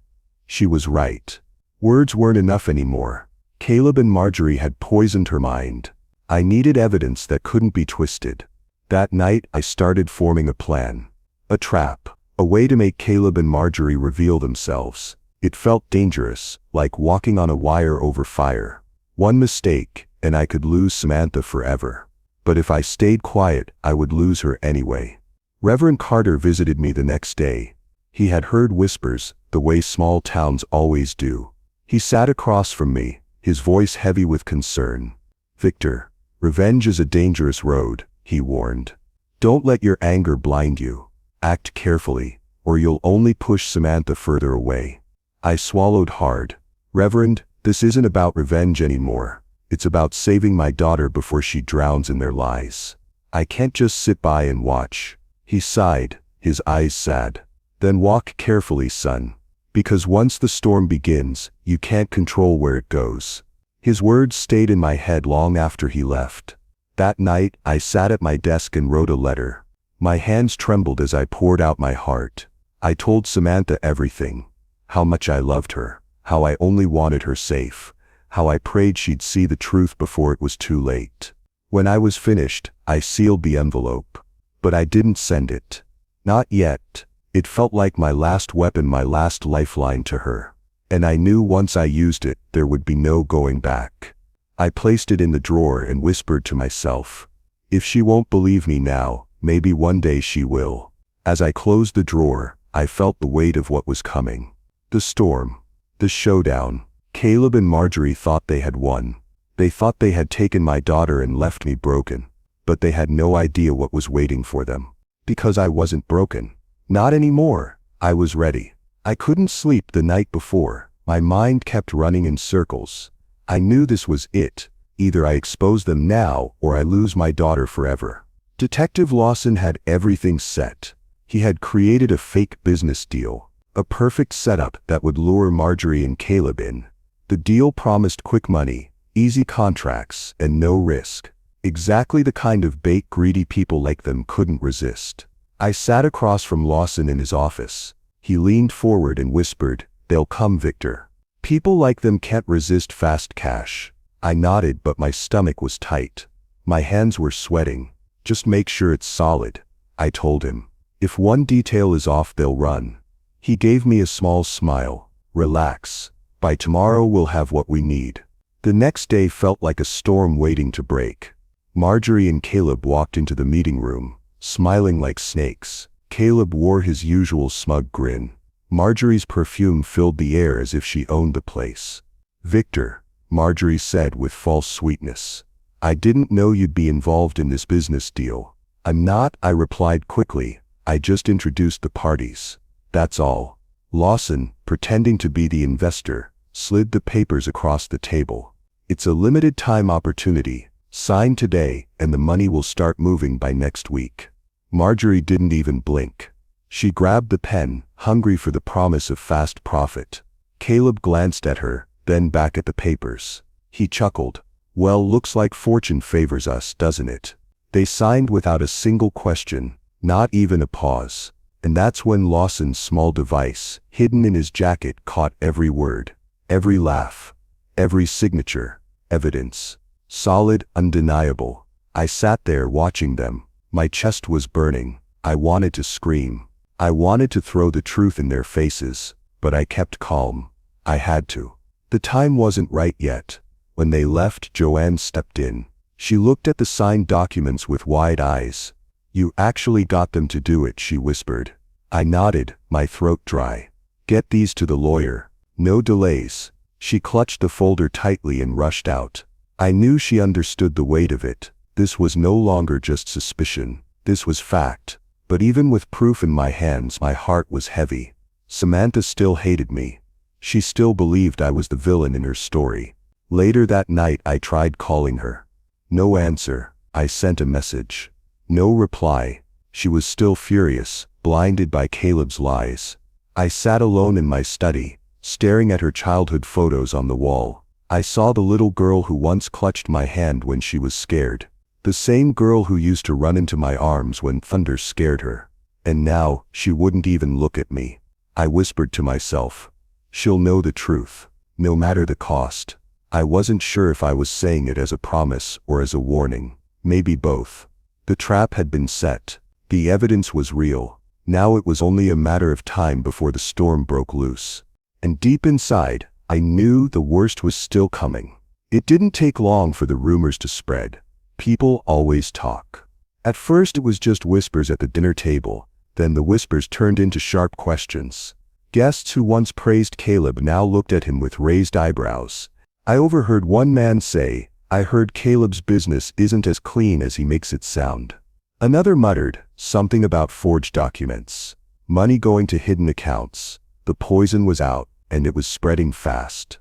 S1: She was right. Words weren't enough anymore. Caleb and Marjorie had poisoned her mind. I needed evidence that couldn't be twisted. That night, I started forming a plan. A trap. A way to make Caleb and Marjorie reveal themselves. It felt dangerous, like walking on a wire over fire. One mistake, and I could lose Samantha forever. But if I stayed quiet, I would lose her anyway. Reverend Carter visited me the next day. He had heard whispers, the way small towns always do. He sat across from me, his voice heavy with concern. Victor, revenge is a dangerous road, he warned. Don't let your anger blind you. Act carefully, or you'll only push Samantha further away. I swallowed hard. Reverend, this isn't about revenge anymore. It's about saving my daughter before she drowns in their lies. I can't just sit by and watch. He sighed, his eyes sad. Then walk carefully, son. Because once the storm begins, you can't control where it goes. His words stayed in my head long after he left. That night, I sat at my desk and wrote a letter. My hands trembled as I poured out my heart. I told Samantha everything. How much I loved her. How I only wanted her safe. How I prayed she'd see the truth before it was too late. When I was finished, I sealed the envelope. But I didn't send it. Not yet. It felt like my last weapon, my last lifeline to her. And I knew once I used it, there would be no going back. I placed it in the drawer and whispered to myself, if she won't believe me now, maybe one day she will. As I closed the drawer, I felt the weight of what was coming. The storm. The showdown. Caleb and Marjorie thought they had won. They thought they had taken my daughter and left me broken. But they had no idea what was waiting for them. Because I wasn't broken. Not anymore. I was ready. I couldn't sleep the night before. My mind kept running in circles. I knew this was it. Either I expose them now or I lose my daughter forever. Detective Lawson had everything set. He had created a fake business deal, a perfect setup that would lure Marjorie and Caleb in. The deal promised quick money, easy contracts, and no risk. Exactly the kind of bait greedy people like them couldn't resist. I sat across from Lawson in his office. He leaned forward and whispered, "They'll come, Victor. People like them can't resist fast cash." I nodded, but my stomach was tight. My hands were sweating. "Just make sure it's solid," I told him. "If one detail is off, they'll run." He gave me a small smile. "Relax. By tomorrow we'll have what we need." The next day felt like a storm waiting to break. Marjorie and Caleb walked into the meeting room, smiling like snakes. Caleb wore his usual smug grin. Marjorie's perfume filled the air as if she owned the place. "Victor," Marjorie said with false sweetness, "I didn't know you'd be involved in this business deal." "I'm not," I replied quickly. "I just introduced the parties. That's all." Lawson, pretending to be the investor, slid the papers across the table. "It's a limited time opportunity. Sign today, and the money will start moving by next week." Marjorie didn't even blink. She grabbed the pen, hungry for the promise of fast profit. Caleb glanced at her, then back at the papers. He chuckled. "Well, looks like fortune favors us, doesn't it?" They signed without a single question, not even a pause. And that's when Lawson's small device, hidden in his jacket, caught every word, every laugh, every signature. Evidence. Solid, undeniable. I sat there watching them. My chest was burning. I wanted to scream. I wanted to throw the truth in their faces, but I kept calm. I had to. The time wasn't right yet. When they left, Joanne stepped in. She looked at the signed documents with wide eyes. "You actually got them to do it," she whispered. I nodded, my throat dry. "Get these to the lawyer. No delays." She clutched the folder tightly and rushed out. I knew she understood the weight of it. This was no longer just suspicion. This was fact. But even with proof in my hands, my heart was heavy. Samantha still hated me. She still believed I was the villain in her story. Later that night I tried calling her. No answer. I sent a message. No reply. She was still furious, blinded by Caleb's lies. I sat alone in my study, staring at her childhood photos on the wall. I saw the little girl who once clutched my hand when she was scared. The same girl who used to run into my arms when thunder scared her. And now, she wouldn't even look at me. I whispered to myself, "She'll know the truth, no matter the cost." I wasn't sure if I was saying it as a promise or as a warning. Maybe both. The trap had been set. The evidence was real. Now it was only a matter of time before the storm broke loose. And deep inside, I knew the worst was still coming. It didn't take long for the rumors to spread. People always talk. At first it was just whispers at the dinner table, then the whispers turned into sharp questions. Guests who once praised Caleb now looked at him with raised eyebrows. I overheard one man say, "I heard Caleb's business isn't as clean as he makes it sound." Another muttered, something about forged documents, money going to hidden accounts. The poison was out, and it was spreading fast.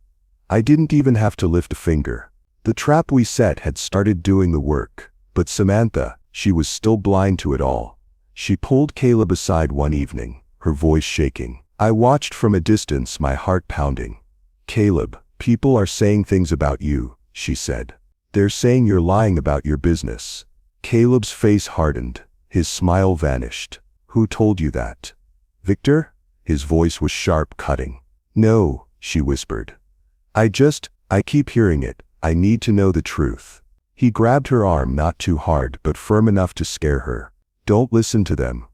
S1: I didn't even have to lift a finger. The trap we set had started doing the work, but Samantha, she was still blind to it all. She pulled Caleb aside one evening, her voice shaking. I watched from a distance, my heart pounding. "Caleb, people are saying things about you," she said. "They're saying you're lying about your business." Caleb's face hardened. His smile vanished. "Who told you that?" "Victor?" His voice was sharp, cutting. "No," she whispered. I keep hearing it. I need to know the truth." He grabbed her arm, not too hard, but firm enough to scare her. "Don't listen to them.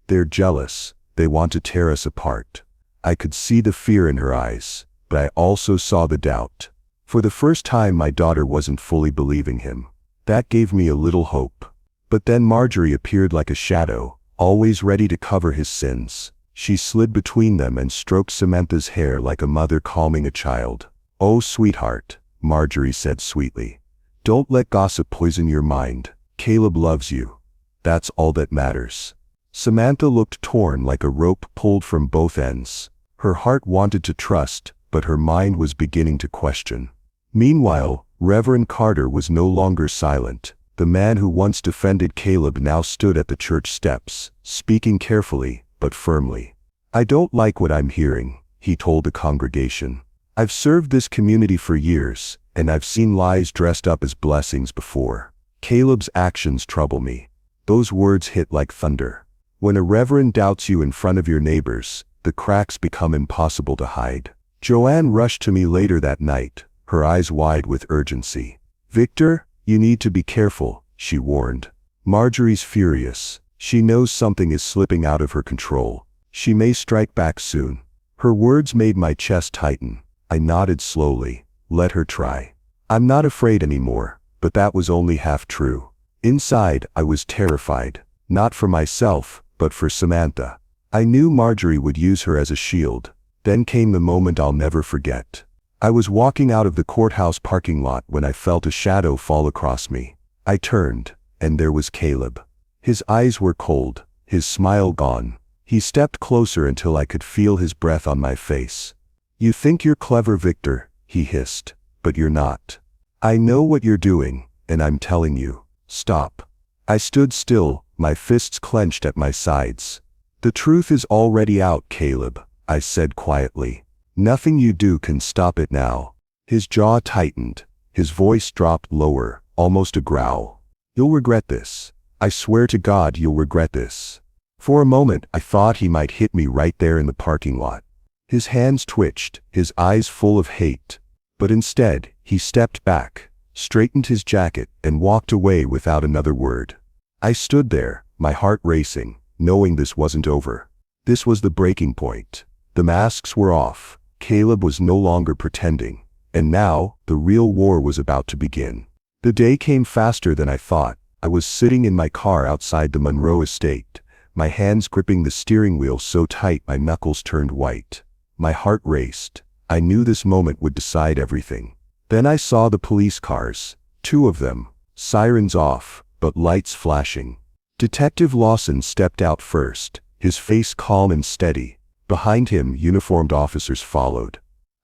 S1: They're jealous. They want to tear us apart." I could see the fear in her eyes, but I also saw the doubt. For the first time, my daughter wasn't fully believing him. That gave me a little hope. But then Marjorie appeared like a shadow, always ready to cover his sins. She slid between them and stroked Samantha's hair like a mother calming a child. "Oh, sweetheart," Marjorie said sweetly. "Don't let gossip poison your mind. Caleb loves you. That's all that matters." Samantha looked torn, like a rope pulled from both ends. Her heart wanted to trust, but her mind was beginning to question. Meanwhile, Reverend Carter was no longer silent. The man who once defended Caleb now stood at the church steps, speaking carefully, but firmly. "I don't like what I'm hearing," he told the congregation. "I've served this community for years, and I've seen lies dressed up as blessings before. Caleb's actions trouble me." Those words hit like thunder. When a reverend doubts you in front of your neighbors, the cracks become impossible to hide. Joanne rushed to me later that night, her eyes wide with urgency. "Victor, you need to be careful," she warned. "Marjorie's furious. She knows something is slipping out of her control. She may strike back soon." Her words made my chest tighten. I nodded slowly. Let her try. I'm not afraid anymore, but that was only half true. Inside, I was terrified, not for myself, but for Samantha. I knew Marjorie would use her as a shield. Then came the moment I'll never forget. I was walking out of the courthouse parking lot when I felt a shadow fall across me. I turned, and there was Caleb. His eyes were cold, his smile gone. He stepped closer until I could feel his breath on my face. "You think you're clever, Victor," he hissed, "but you're not. I know what you're doing, and I'm telling you, stop." I stood still, my fists clenched at my sides. "The truth is already out, Caleb," I said quietly. "Nothing you do can stop it now." His jaw tightened. His voice dropped lower, almost a growl. "You'll regret this. I swear to God you'll regret this." For a moment I thought he might hit me right there in the parking lot. His hands twitched, his eyes full of hate. But instead, he stepped back, straightened his jacket, and walked away without another word. I stood there, my heart racing, knowing this wasn't over. This was the breaking point. The masks were off. Caleb was no longer pretending. And now, the real war was about to begin. The day came faster than I thought. I was sitting in my car outside the Monroe estate, my hands gripping the steering wheel so tight my knuckles turned white. My heart raced. I knew this moment would decide everything. Then I saw the police cars, 2 of them, sirens off, but lights flashing. Detective Lawson stepped out first, his face calm and steady. Behind him, uniformed officers followed.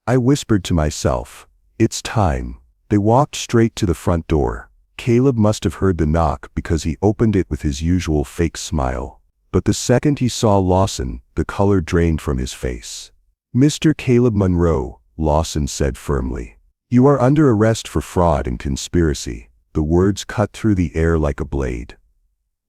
S1: I whispered to myself, "It's time." They walked straight to the front door. Caleb must have heard the knock because he opened it with his usual fake smile. But the second he saw Lawson, the color drained from his face. "Mr. Caleb Monroe," Lawson said firmly, "you are under arrest for fraud and conspiracy." The words cut through the air like a blade.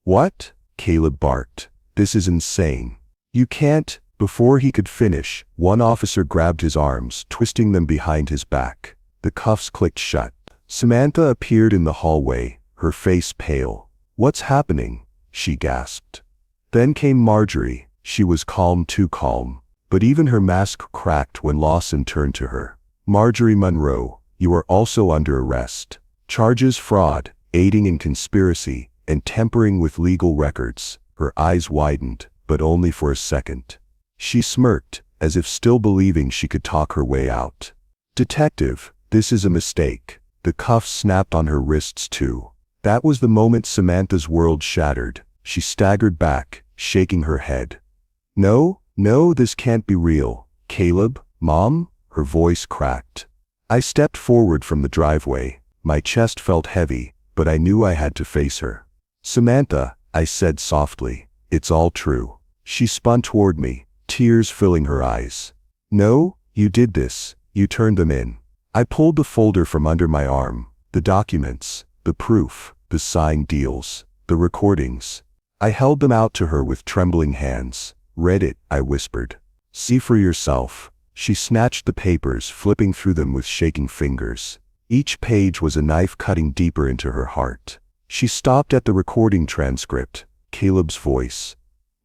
S1: "What?" Caleb barked. "This is insane. You can't." Before he could finish, one officer grabbed his arms, twisting them behind his back. The cuffs clicked shut. Samantha appeared in the hallway, her face pale. "What's happening?" she gasped. Then came Marjorie. She was calm, too calm. But even her mask cracked when Lawson turned to her. "Marjorie Monroe, you are also under arrest. Charges fraud, aiding in conspiracy, and tampering with legal records." Her eyes widened, but only for a second. She smirked, as if still believing she could talk her way out. "Detective, this is a mistake." The cuffs snapped on her wrists too. That was the moment Samantha's world shattered. She staggered back, shaking her head. No, this can't be real." "Caleb, Mom?" Her voice cracked. I stepped forward from the driveway. My chest felt heavy, but I knew I had to face her. "Samantha," I said softly, "it's all true." She spun toward me, tears filling her eyes. "No, you did this. You turned them in." I pulled the folder from under my arm, the documents, the proof, the signed deals, the recordings. I held them out to her with trembling hands. "Read it," I whispered. "See for yourself." She snatched the papers, flipping through them with shaking fingers. Each page was a knife cutting deeper into her heart. She stopped at the recording transcript. Caleb's voice.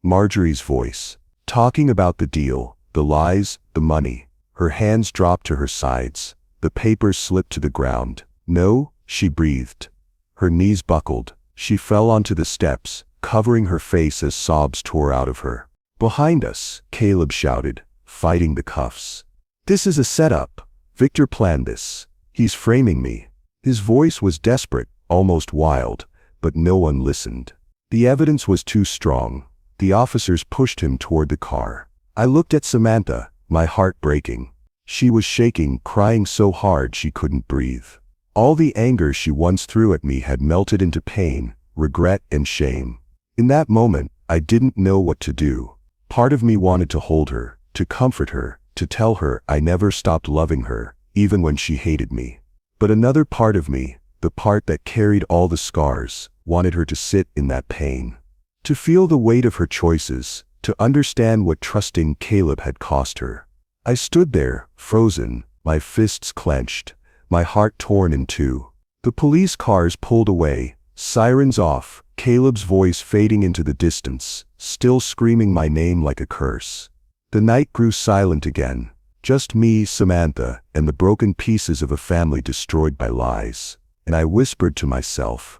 S1: Marjorie's voice. Talking about the deal, the lies, the money. Her hands dropped to her sides. The papers slipped to the ground. "No," she breathed. Her knees buckled. She fell onto the steps, covering her face as sobs tore out of her. "Behind us," Caleb shouted, fighting the cuffs. "This is a setup. Victor planned this. He's framing me." His voice was desperate, almost wild, but no one listened. The evidence was too strong. The officers pushed him toward the car. I looked at Samantha, my heart breaking. She was shaking, crying so hard she couldn't breathe. All the anger she once threw at me had melted into pain, regret, and shame. In that moment, I didn't know what to do. Part of me wanted to hold her, to comfort her, to tell her I never stopped loving her, even when she hated me. But another part of me, the part that carried all the scars, wanted her to sit in that pain. To feel the weight of her choices, to understand what trusting Caleb had cost her. I stood there, frozen, my fists clenched, my heart torn in two. The police cars pulled away, sirens off, Caleb's voice fading into the distance, still screaming my name like a curse. The night grew silent again, just me, Samantha, and the broken pieces of a family destroyed by lies. And I whispered to myself,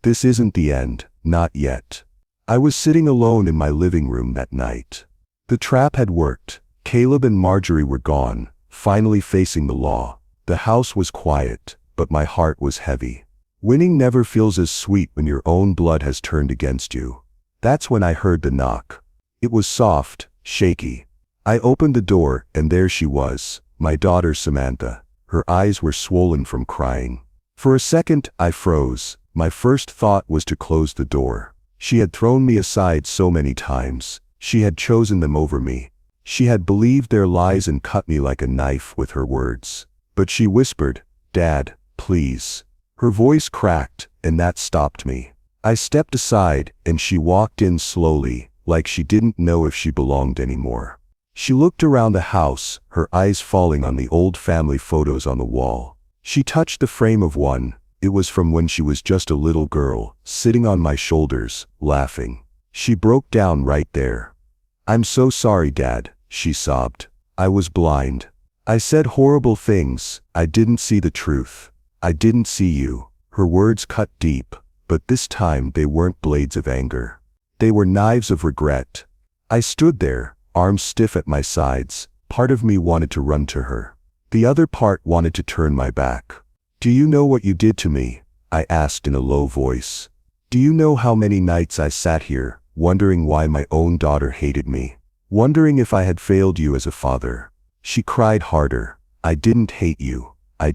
S1: "This isn't the end, not yet." I was sitting alone in my living room that night. The trap had worked. Caleb and Marjorie were gone, finally facing the law. The house was quiet, but my heart was heavy. Winning never feels as sweet when your own blood has turned against you. That's when I heard the knock. It was soft, shaky. I opened the door, and there she was, my daughter Samantha. Her eyes were swollen from crying. For a second, I froze. My first thought was to close the door. She had thrown me aside so many times. She had chosen them over me. She had believed their lies and cut me like a knife with her words. But she whispered, "Dad, please." Her voice cracked, and that stopped me. I stepped aside, and she walked in slowly, like she didn't know if she belonged anymore. She looked around the house, her eyes falling on the old family photos on the wall. She touched the frame of one. It was from when she was just a little girl, sitting on my shoulders, laughing. She broke down right there. "I'm so sorry, Dad," she sobbed. "I was blind. I said horrible things. I didn't see the truth. I didn't see you." Her words cut deep, but this time they weren't blades of anger. They were knives of regret. I stood there, arms stiff at my sides. Part of me wanted to run to her. The other part wanted to turn my back. "Do you know what you did to me?" I asked in a low voice. "Do you know how many nights I sat here, wondering why my own daughter hated me? Wondering if I had failed you as a father?" She cried harder. "I didn't hate you. I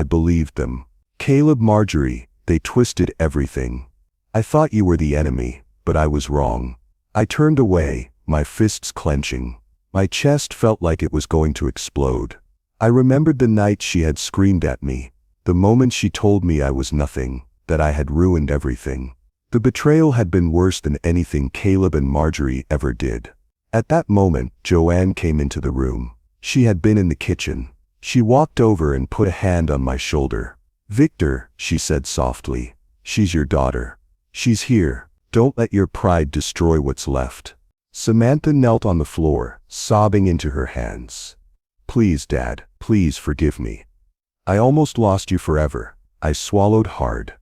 S1: believed them. Caleb, Marjorie, they twisted everything. I thought you were the enemy, but I was wrong." I turned away, my fists clenching. My chest felt like it was going to explode. I remembered the night she had screamed at me, the moment she told me I was nothing, that I had ruined everything. The betrayal had been worse than anything Caleb and Marjorie ever did. At that moment, Joanne came into the room. She had been in the kitchen. She walked over and put a hand on my shoulder. "Victor," she said softly, "she's your daughter. She's here. Don't let your pride destroy what's left." Samantha knelt on the floor, sobbing into her hands. "Please, Dad, please forgive me. I almost lost you forever." I swallowed hard.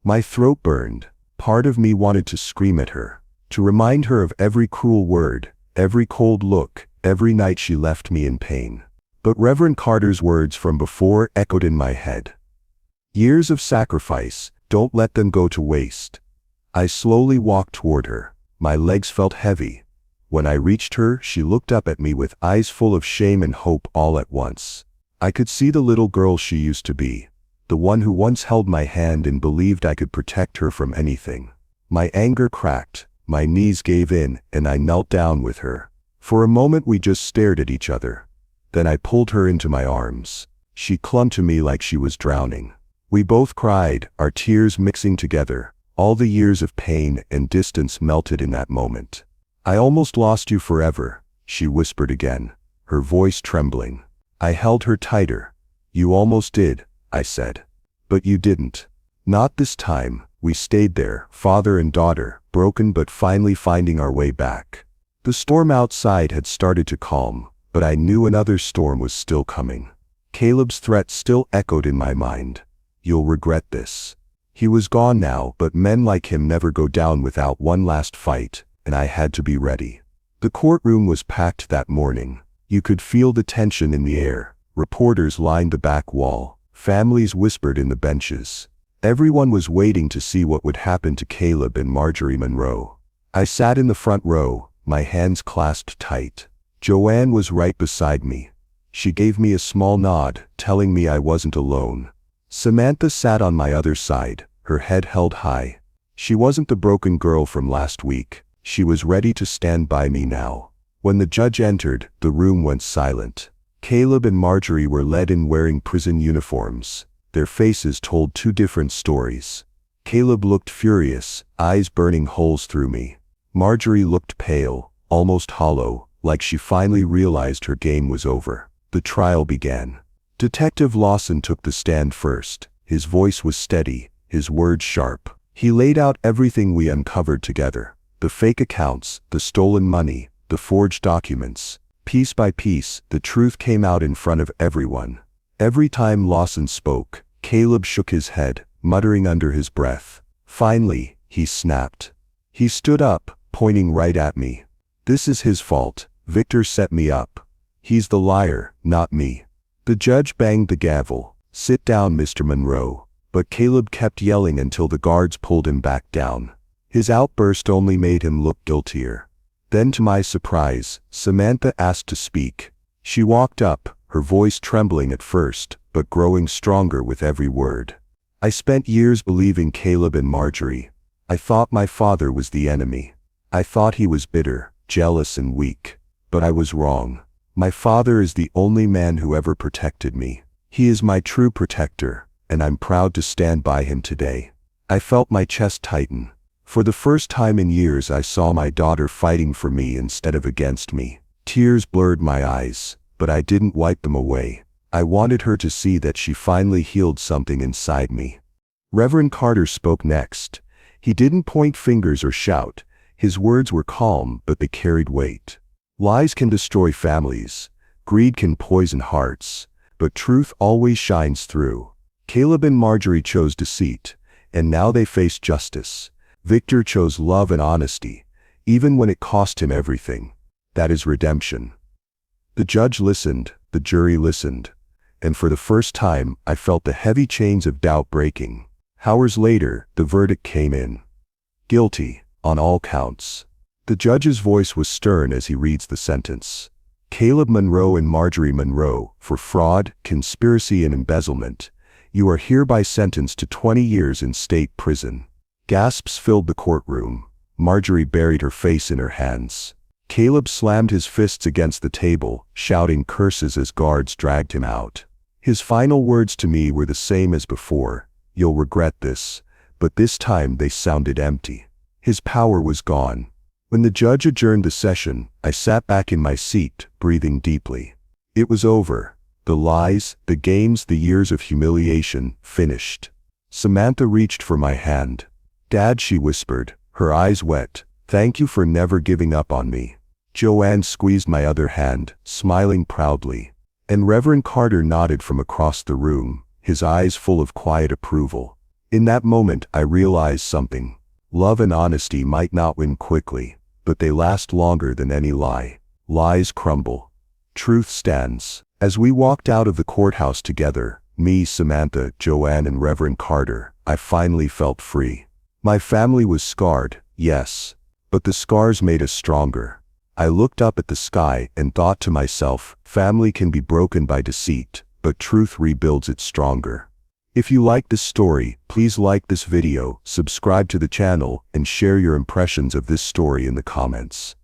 S1: My throat burned. Part of me wanted to scream at her, to remind her of every cruel word, every cold look, every night she left me in pain. But Reverend Carter's words from before echoed in my head. "Years of sacrifice, don't let them go to waste." I slowly walked toward her. My legs felt heavy. When I reached her, she looked up at me with eyes full of shame and hope all at once. I could see the little girl she used to be, the one who once held my hand and believed I could protect her from anything. My anger cracked, my knees gave in, and I knelt down with her. For a moment we just stared at each other. Then I pulled her into my arms. She clung to me like she was drowning. We both cried, our tears mixing together. All the years of pain and distance melted in that moment. "I almost lost you forever," she whispered again, her voice trembling. I held her tighter. "You almost did," I said. "But you didn't. Not this time." We stayed there, father and daughter, broken but finally finding our way back. The storm outside had started to calm, but I knew another storm was still coming. Caleb's threat still echoed in my mind. "You'll regret this." He was gone now, but men like him never go down without one last fight, and I had to be ready. The courtroom was packed that morning. You could feel the tension in the air. Reporters lined the back wall. Families whispered in the benches. Everyone was waiting to see what would happen to Caleb and Marjorie Monroe. I sat in the front row, my hands clasped tight. Joanne was right beside me. She gave me a small nod, telling me I wasn't alone. Samantha sat on my other side, her head held high. She wasn't the broken girl from last week. She was ready to stand by me now. When the judge entered, the room went silent. Caleb and Marjorie were led in wearing prison uniforms. Their faces told two different stories. Caleb looked furious, eyes burning holes through me. Marjorie looked pale, almost hollow, like she finally realized her game was over. The trial began. Detective Lawson took the stand first. His voice was steady, his words sharp. He laid out everything we uncovered together. The fake accounts, the stolen money, the forged documents. Piece by piece, the truth came out in front of everyone. Every time Lawson spoke, Caleb shook his head, muttering under his breath. Finally, he snapped. He stood up, pointing right at me. "This is his fault. Victor set me up. He's the liar, not me." The judge banged the gavel. "Sit down, Mr. Monroe." But Caleb kept yelling until the guards pulled him back down. His outburst only made him look guiltier. Then, to my surprise, Samantha asked to speak. She walked up, her voice trembling at first, but growing stronger with every word. "I spent years believing Caleb and Marjorie. I thought my father was the enemy. I thought he was bitter, jealous and weak. But I was wrong. My father is the only man who ever protected me. He is my true protector, and I'm proud to stand by him today." I felt my chest tighten. For the first time in years I saw my daughter fighting for me instead of against me. Tears blurred my eyes, but I didn't wipe them away. I wanted her to see that she finally healed something inside me. Reverend Carter spoke next. He didn't point fingers or shout. His words were calm, but they carried weight. "Lies can destroy families. Greed can poison hearts. But truth always shines through. Caleb and Marjorie chose deceit, and now they face justice. Victor chose love and honesty, even when it cost him everything. That is redemption." The judge listened, the jury listened, and for the first time I felt the heavy chains of doubt breaking. Hours later, the verdict came in. Guilty, on all counts. The judge's voice was stern as he reads the sentence. Caleb Monroe and Marjorie Monroe, for fraud, conspiracy and embezzlement, you are hereby sentenced to 20 years in state prison. Gasps filled the courtroom. Marjorie buried her face in her hands. Caleb slammed his fists against the table, shouting curses as guards dragged him out. His final words to me were the same as before. "You'll regret this," but this time they sounded empty. His power was gone. When the judge adjourned the session, I sat back in my seat, breathing deeply. It was over. The lies, the games, the years of humiliation, finished. Samantha reached for my hand. "Dad," she whispered, her eyes wet, "thank you for never giving up on me." Joanne squeezed my other hand, smiling proudly. And Reverend Carter nodded from across the room, his eyes full of quiet approval. In that moment I realized something. Love and honesty might not win quickly, but they last longer than any lie. Lies crumble. Truth stands. As we walked out of the courthouse together, me, Samantha, Joanne and Reverend Carter, I finally felt free. My family was scarred, yes, but the scars made us stronger. I looked up at the sky and thought to myself, family can be broken by deceit, but truth rebuilds it stronger. If you like this story, please like this video, subscribe to the channel, and share your impressions of this story in the comments.